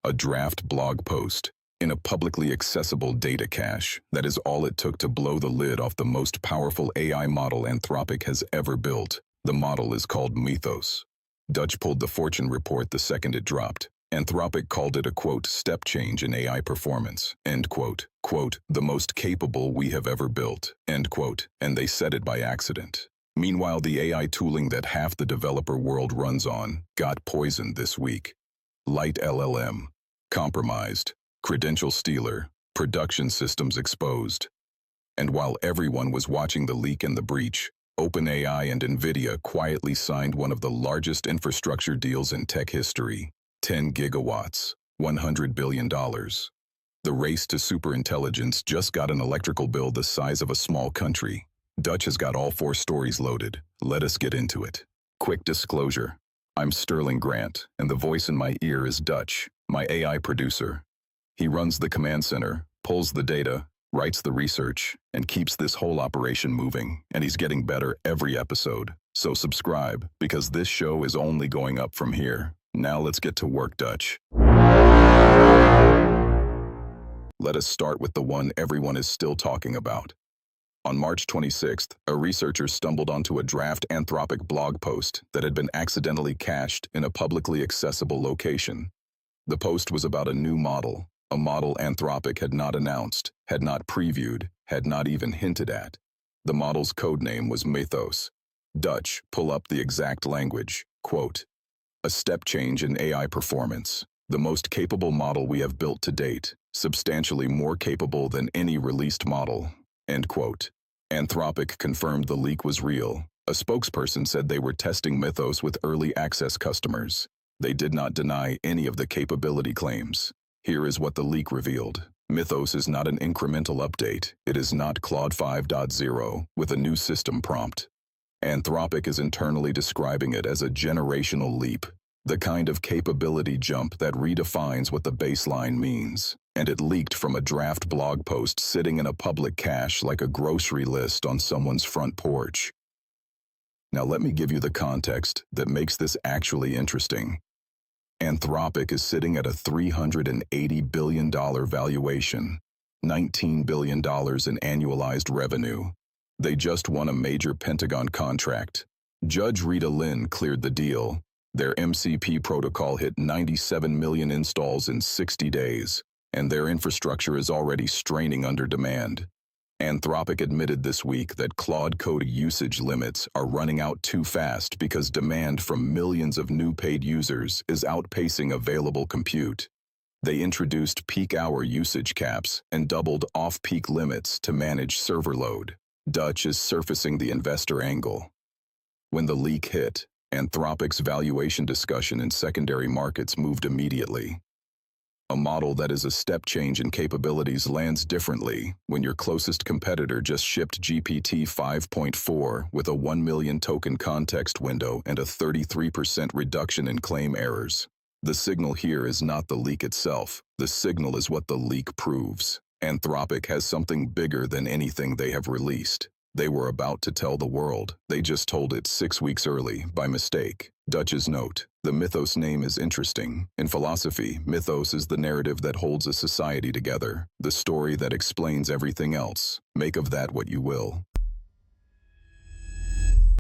A draft blog post in a publicly accessible data cache. That is all it took to blow the lid off the most powerful AI model Anthropic has ever built. The model is called Mythos. Dutch pulled the Fortune report the second it dropped. Anthropic called it a, quote, step change in AI performance, end quote, quote, the most capable we have ever built, end quote, and they said it by accident. Meanwhile, the AI tooling that half the developer world runs on got poisoned this week. LiteLLM, compromised, credential stealer, production systems exposed. And while everyone was watching the leak and the breach, OpenAI and NVIDIA quietly signed one of the largest infrastructure deals in tech history, 10 gigawatts, $100 billion. The race to superintelligence just got an electrical bill the size of a small country. Dutch has got all 4 stories loaded. Let us get into it. Quick disclosure. I'm Sterling Grant, and the voice in my ear is Dutch, my AI producer. He runs the command center, pulls the data, writes the research, and keeps this whole operation moving, and he's getting better every episode. So subscribe, because this show is only going up from here. Now let's get to work, Dutch. Let us start with the one everyone is still talking about. On March 26th, a researcher stumbled onto a draft Anthropic blog post that had been accidentally cached in a publicly accessible location. The post was about a new model, a model Anthropic had not announced, had not previewed, had not even hinted at. The model's codename was Mythos. Dutch, pull up the exact language, quote, a step change in AI performance, the most capable model we have built to date, substantially more capable than any released model, end quote. Anthropic confirmed the leak was real. A spokesperson said they were testing Mythos with early access customers. They did not deny any of the capability claims. Here is what the leak revealed. Mythos is not an incremental update. It is not Claude 5.0 with a new system prompt. Anthropic is internally describing it as a generational leap, the kind of capability jump that redefines what the baseline means. And it leaked from a draft blog post sitting in a public cache like a grocery list on someone's front porch. Now let me give you the context that makes this actually interesting. Anthropic is sitting at a $380 billion valuation, $19 billion in annualized revenue. They just won a major Pentagon contract. Judge Rita Lynn cleared the deal. Their MCP protocol hit 97 million installs in 60 days. And their infrastructure is already straining under demand. Anthropic admitted this week that Claude code usage limits are running out too fast because demand from millions of new paid users is outpacing available compute. They introduced peak hour usage caps and doubled off-peak limits to manage server load. Dutch is surfacing the investor angle. When the leak hit, Anthropic's valuation discussion in secondary markets moved immediately. A model that is a step change in capabilities lands differently when your closest competitor just shipped GPT-5.4 with a 1 million token context window and a 33% reduction in claim errors. The signal here is not the leak itself. The signal is what the leak proves. Anthropic has something bigger than anything they have released. They were about to tell the world. They just told it 6 weeks early, by mistake. Dutch's note. The Mythos name is interesting. In philosophy, mythos is the narrative that holds a society together, the story that explains everything else. Make of that what you will.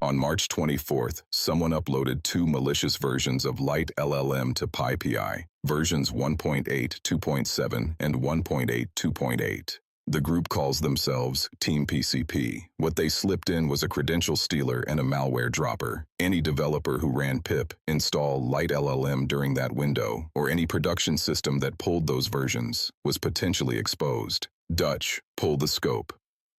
On March 24th, someone uploaded 2 malicious versions of LiteLLM to PyPI, versions 1.8 2.7 and 1.8 2.8. The group calls themselves Team PCP. What they slipped in was a credential stealer and a malware dropper. Any developer who ran pip, install LiteLLM during that window, or any production system that pulled those versions, was potentially exposed. Dutch, pull the scope.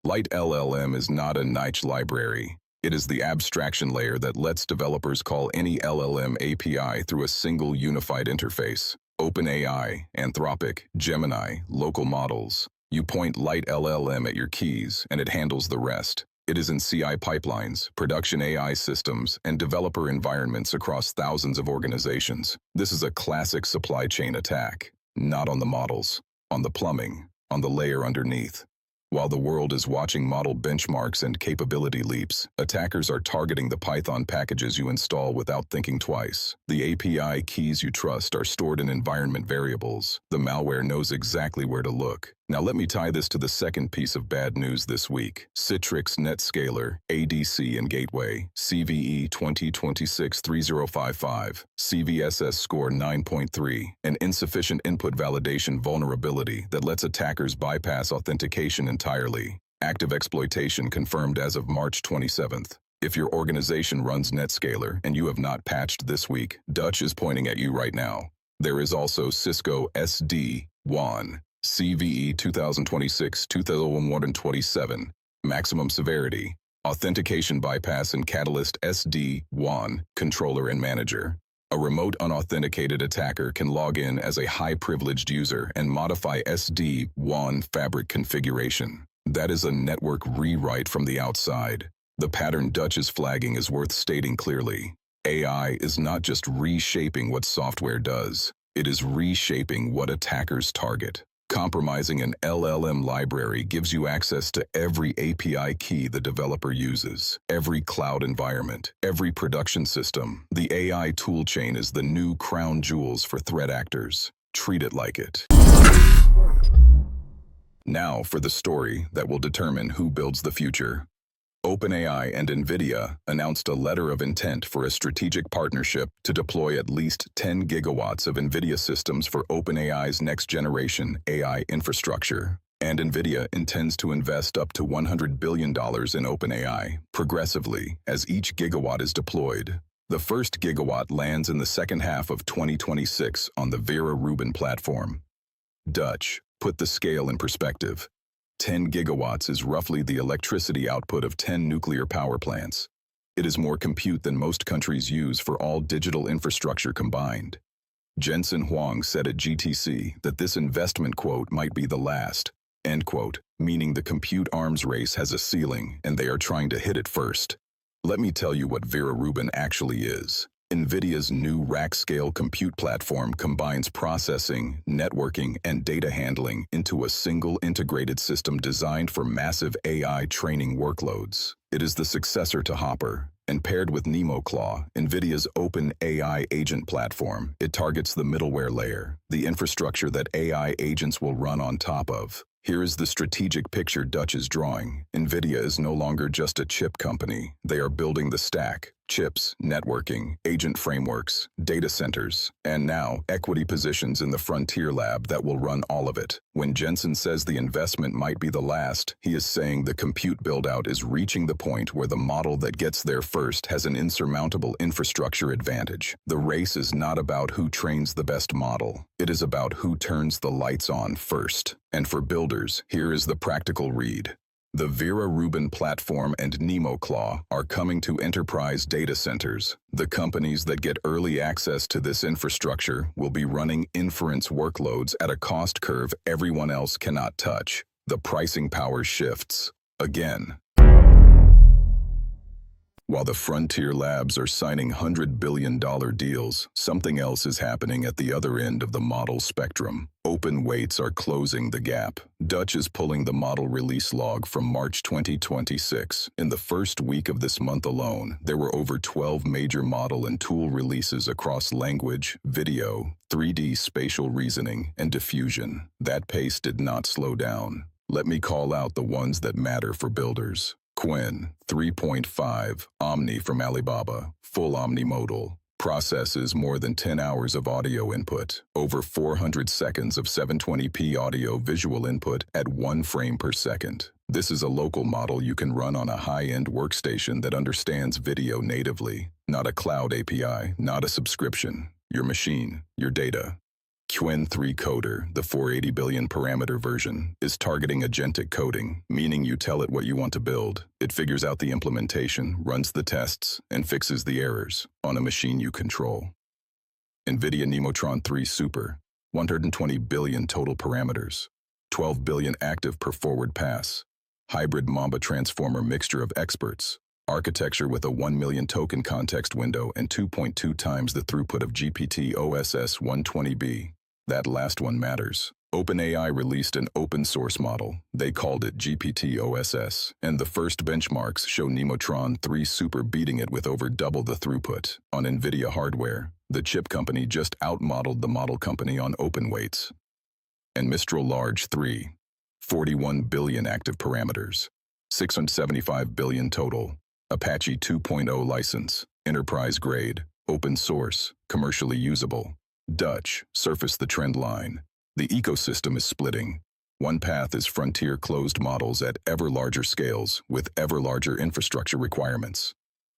LiteLLM is not a niche library. It is the abstraction layer that lets developers call any LLM API through a single unified interface. OpenAI, Anthropic, Gemini, local models. You point LiteLLM at your keys, and it handles the rest. It is in CI pipelines, production AI systems, and developer environments across thousands of organizations. This is a classic supply chain attack, not on the models, on the plumbing, on the layer underneath. While the world is watching model benchmarks and capability leaps, attackers are targeting the Python packages you install without thinking twice. The API keys you trust are stored in environment variables. The malware knows exactly where to look. Now let me tie this to the second piece of bad news this week. Citrix NetScaler, ADC and Gateway, CVE-2026-3055, CVSS score 9.3, an insufficient input validation vulnerability that lets attackers bypass authentication entirely. Active exploitation confirmed as of March 27th. If your organization runs NetScaler and you have not patched this week, Dutch is pointing at you right now. There is also Cisco SD-WAN. CVE 2026-3057, maximum severity, authentication bypass and Catalyst SD-WAN, controller and manager. A remote unauthenticated attacker can log in as a high-privileged user and modify SD-WAN fabric configuration. That is a network rewrite from the outside. The pattern Dutch is flagging is worth stating clearly. AI is not just reshaping what software does, it is reshaping what attackers target. Compromising an LLM library gives you access to every API key the developer uses, every cloud environment, every production system. The AI toolchain is the new crown jewels for threat actors. Treat it like it. Now for the story that will determine who builds the future. OpenAI and NVIDIA announced a letter of intent for a strategic partnership to deploy at least 10 gigawatts of NVIDIA systems for OpenAI's next-generation AI infrastructure. And NVIDIA intends to invest up to $100 billion in OpenAI, progressively, as each gigawatt is deployed. The first gigawatt lands in the second half of 2026 on the Vera Rubin platform. Dutch, put the scale in perspective. 10 gigawatts is roughly the electricity output of 10 nuclear power plants. It is more compute than most countries use for all digital infrastructure combined. Jensen Huang said at GTC that this investment quote might be the last, end quote, meaning the compute arms race has a ceiling and they are trying to hit it first. Let me tell you what Vera Rubin actually is. NVIDIA's new rack-scale compute platform combines processing, networking, and data handling into a single integrated system designed for massive AI training workloads. It is the successor to Hopper, and paired with Nemotron, NVIDIA's OpenAI agent platform, it targets the middleware layer, the infrastructure that AI agents will run on top of. Here is the strategic picture Dutch is drawing. NVIDIA is no longer just a chip company. They are building the stack. Chips, networking, agent frameworks, data centers, and now equity positions in the frontier lab that will run all of it. When Jensen says the investment might be the last, he is saying the compute build-out is reaching the point where the model that gets there first has an insurmountable infrastructure advantage. The race is not about who trains the best model. It is about who turns the lights on first. And for builders, here is the practical read. The Vera Rubin platform and Nemotron are coming to enterprise data centers. The companies that get early access to this infrastructure will be running inference workloads at a cost curve everyone else cannot touch. The pricing power shifts again. While the frontier labs are signing $100 billion deals, something else is happening at the other end of the model spectrum. Open weights are closing the gap. Dutch is pulling the model release log from March 2026. In the first week of this month alone, there were over 12 major model and tool releases across language, video, 3D spatial reasoning, and diffusion. That pace did not slow down. Let me call out the ones that matter for builders. Qwen 3.5, Omni from Alibaba, full omnimodal, processes more than 10 hours of audio input, over 400 seconds of 720p audio-visual input at 1 frame per second. This is a local model you can run on a high-end workstation that understands video natively, not a cloud API, not a subscription, your machine, your data. Qwen 3 Coder, the 480 billion parameter version, is targeting agentic coding, meaning you tell it what you want to build. It figures out the implementation, runs the tests, and fixes the errors on a machine you control. NVIDIA Nemotron 3 Super, 120 billion total parameters, 12 billion active per forward pass, hybrid Mamba transformer mixture of experts, architecture with a 1 million token context window and 2.2 times the throughput of GPT-OSS 120B. That last one matters. OpenAI released an open-source model. They called it GPT-OSS, and the first benchmarks show Nemotron 3 Super beating it with over double the throughput. On NVIDIA hardware, the chip company just outmodeled the model company on open weights. And Mistral Large 3, 41 billion active parameters, 675 billion total, Apache 2.0 license, enterprise grade, open source, commercially usable. Dutch, surface the trend line. The ecosystem is splitting. One path is frontier closed models at ever larger scales with ever larger infrastructure requirements.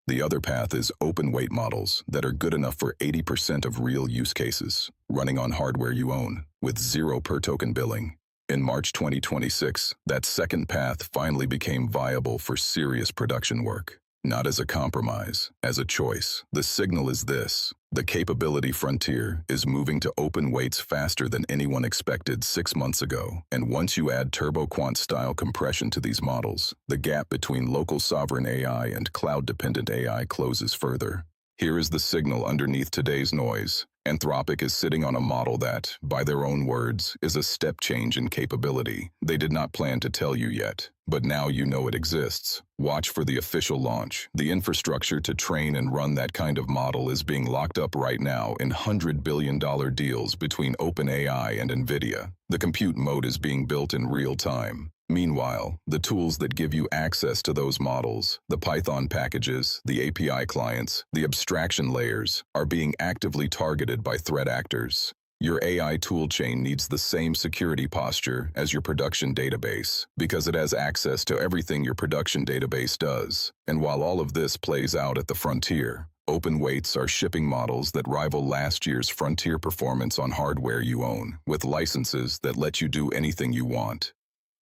The other path is open weight models that are good enough for 80% of real use cases, running on hardware you own, with zero per token billing. In March 2026, that second path finally became viable for serious production work. Not as a compromise, as a choice. The signal is this: the capability frontier is moving to open weights faster than anyone expected 6 months ago. And once you add turbo-quant-style compression to these models, the gap between local sovereign AI and cloud-dependent AI closes further. Here is the signal underneath today's noise. Anthropic is sitting on a model that, by their own words, is a step change in capability. They did not plan to tell you yet, but now you know it exists. Watch for the official launch. The infrastructure to train and run that kind of model is being locked up right now in $100 billion deals between OpenAI and NVIDIA. The compute mode is being built in real time. Meanwhile, the tools that give you access to those models, the Python packages, the API clients, the abstraction layers, are being actively targeted by threat actors. Your AI toolchain needs the same security posture as your production database, because it has access to everything your production database does. And while all of this plays out at the frontier, open weights are shipping models that rival last year's frontier performance on hardware you own, with licenses that let you do anything you want.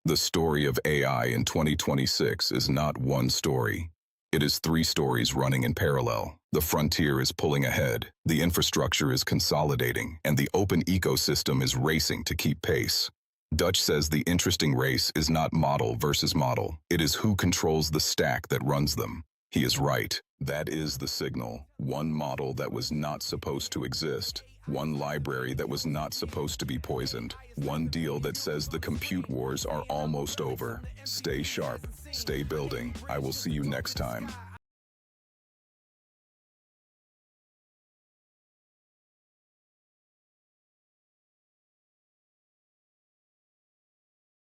The story of AI in 2026 is not one story. It is 3 stories running in parallel. The frontier is pulling ahead, the infrastructure is consolidating, and the open ecosystem is racing to keep pace. Dutch says the interesting race is not model versus model. It is who controls the stack that runs them. He is right. That is the signal. One model that was not supposed to exist. One library that was not supposed to be poisoned. One deal that says the compute wars are almost over. Stay sharp. Stay building. I will see you next time.